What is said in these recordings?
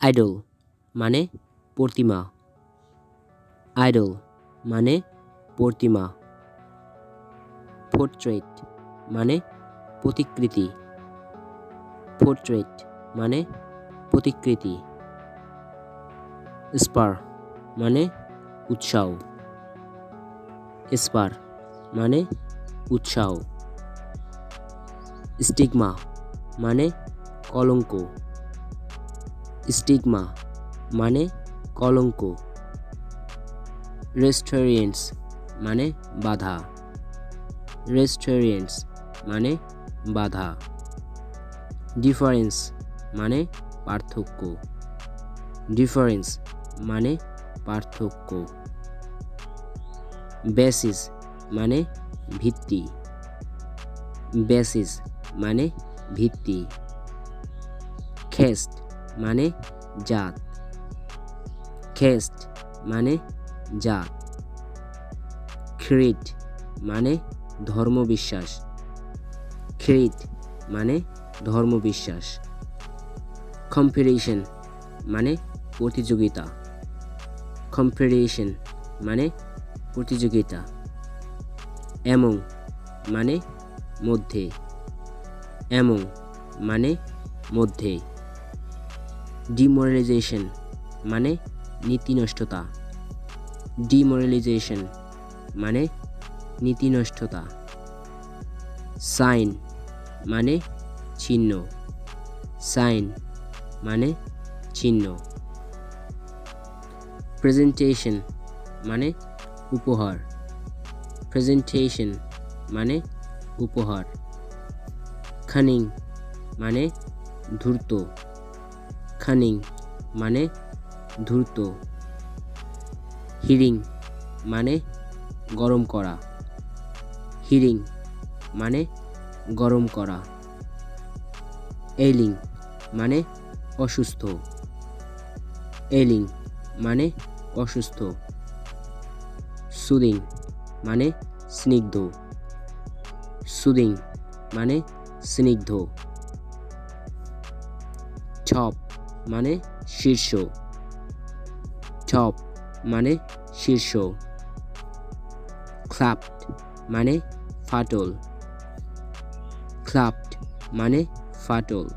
Idol মানে প্রতিমা। Idol মানে প্রতিমা। Portrait মানে প্রতিকৃতি। পোর্ট্রেট মানে প্রতিকৃতি। স্পার মানে উৎসাহ। স্পার মানে উৎসাহ। স্টিগমা মানে কলঙ্ক। স্টিগমা মানে কলঙ্ক। রেস্টুরেন্টস মানে বাধা। রেস্টুরেন্টস মানে বাধা। ডিফারেন্স মানে পার্থক্য। ডিফারেন্স মানে পার্থক্য। বেসিস মানে ভিত্তি। বেসিস মানে ভিত্তি। খেস্ট মানে জাত। খেস্ট মানে জাত। ক্রিড মানে ধর্মবিশ্বাস। ক্রিড মানে ধর্মবিশ্বাস। কম্পিটিশন মানে প্রতিযোগিতা। কম্পিটিশন মানে প্রতিযোগিতা। এমং মানে মধ্যে। এমং মানে মধ্যে। ডিমোরালাইজেশন মানে নীতিনষ্টতা। ডিমোরালাইজেশন মানে নীতিনষ্টতা। সাইন মানে চিহ্ন। সাইন মানে চিহ্ন। প্রেজেন্টেশন মানে উপহার। প্রেজেন্টেশন মানে উপহার। খানিং মানে ধূর্ত। খানিং মানে ধূর্ত। হিরিং মানে গরম করা। হিরিং মানে গরম করা। এইলিং মানে অসুস্থ। এইলিং মানে অসুস্থ। সুদিং মানে স্নিগ্ধ। সুদিং মানে স্নিগ্ধ। টপ মানে শীর্ষ। টপ মানে শীর্ষ। ক্লাপ্ট মানে ফাটল। ক্লাপ্ট মানে ফাটল।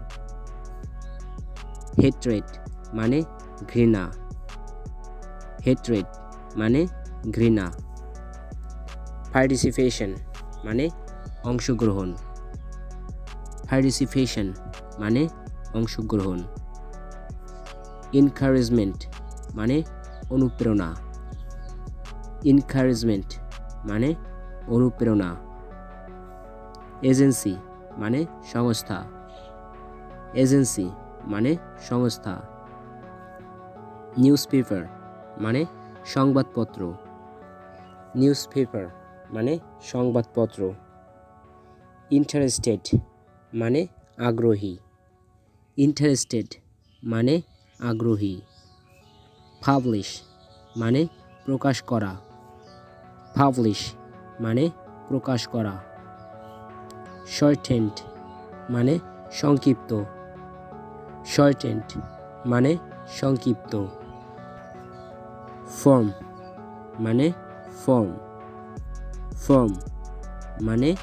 হেট্রেড মানে ঘৃণা। হেট্রেড মানে ঘৃণা। পার্টিসিপেশন মানে অংশগ্রহণ। পার্টিসিপেশন মানে অংশগ্রহণ। এনকারেজমেন্ট মানে অনুপ্রেরণা। এনকারেজমেন্ট মানে অনুপ্রেরণা। এজেন্সি মানে সংস্থা। এজেন্সি মানে সংস্থা। নিউজপেপার মানে সংবাদপত্র। নিউজপেপার মানে সংবাদপত্র। ইন্টারেস্টেড মানে আগ্রহী। ইন্টারেস্টেড মানে আগ্রহী। পাবলিশ মানে প্রকাশ করা। পাবলিশ মানে প্রকাশ করা। শর্টেন্ড মানে সংক্ষিপ্ত। শর্টেন্ড মানে সংক্ষিপ্ত। ফর্ম মানে ফর্ম। ফর্ম মানে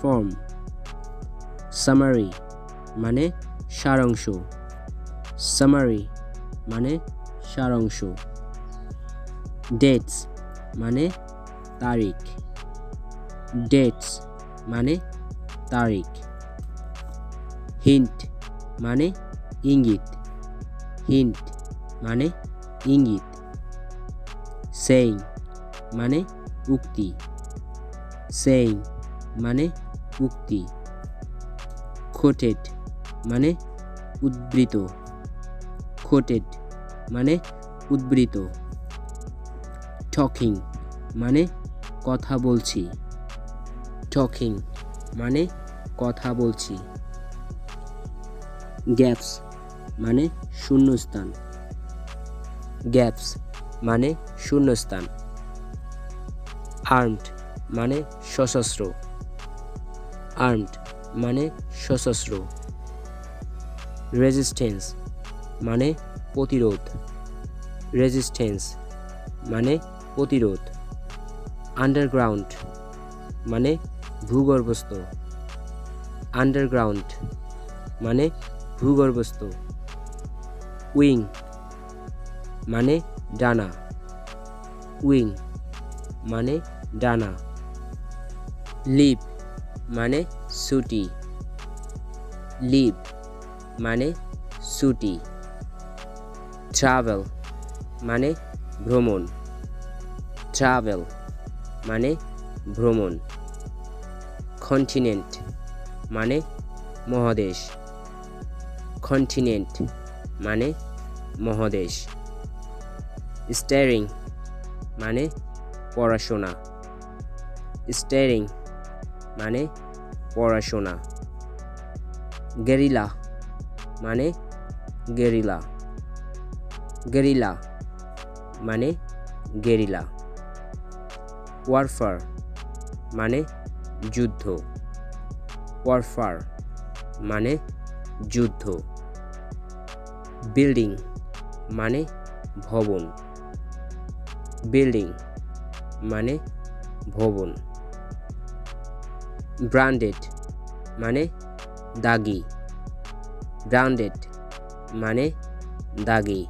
ফর্ম। সামারি মানে সারাংশ। সামারি মানে সারাংশ। ডেটস মানে তারিখ। ডেটস মানে তারিখ। হিন্ট মানে ইঙ্গিত। হিন্ট মানে ইঙ্গিত। সেইং মানে উক্তি। সেইং মানে উক্তি। কোটেড মানে উদ্ধৃত। কোটেড মানে উদ্ধৃত। টকিং মানে কথা বলছি। টকিং মানে কথা বলছি। গ্যাপস মানে শূন্যস্থান। গ্যাপস মানে শূন্যস্থান। আর্মড মানে সশস্ত্র। আর্মড মানে সশস্ত্র। রেজিস্ট্যান্স মানে প্রতিরোধ। রেজিস্ট্যান্স মানে প্রতিরোধ। আন্ডারগ্রাউন্ড মানে ভূগর্ভস্থ। আন্ডারগ্রাউন্ড মানে ভূগর্ভস্থ। উইং মানে ডানা। উইং মানে ডানা। লিভ মানে ছুটি। লিভ মানে ছুটি। ট্রাভেল মানে ভ্রমণ। ট্রাভেল মানে ভ্রমণ। কন্টিনেন্ট মানে মহাদেশ। কন্টিনেন্ট মানে মহাদেশ। স্টারিং মানে পড়াশোনা। স্টারিং মানে পড়াশোনা। গেরিলা মানে গেরিলা। গেরিলা মানে গেরিলা। ওয়ারফার মানে যুদ্ধ। ওয়ারফার মানে যুদ্ধ। বিল্ডিং মানে ভবন। বিল্ডিং মানে ভবন। ব্র্যান্ডেড মানে দাগি। ব্র্যান্ডেড মানে দাগি।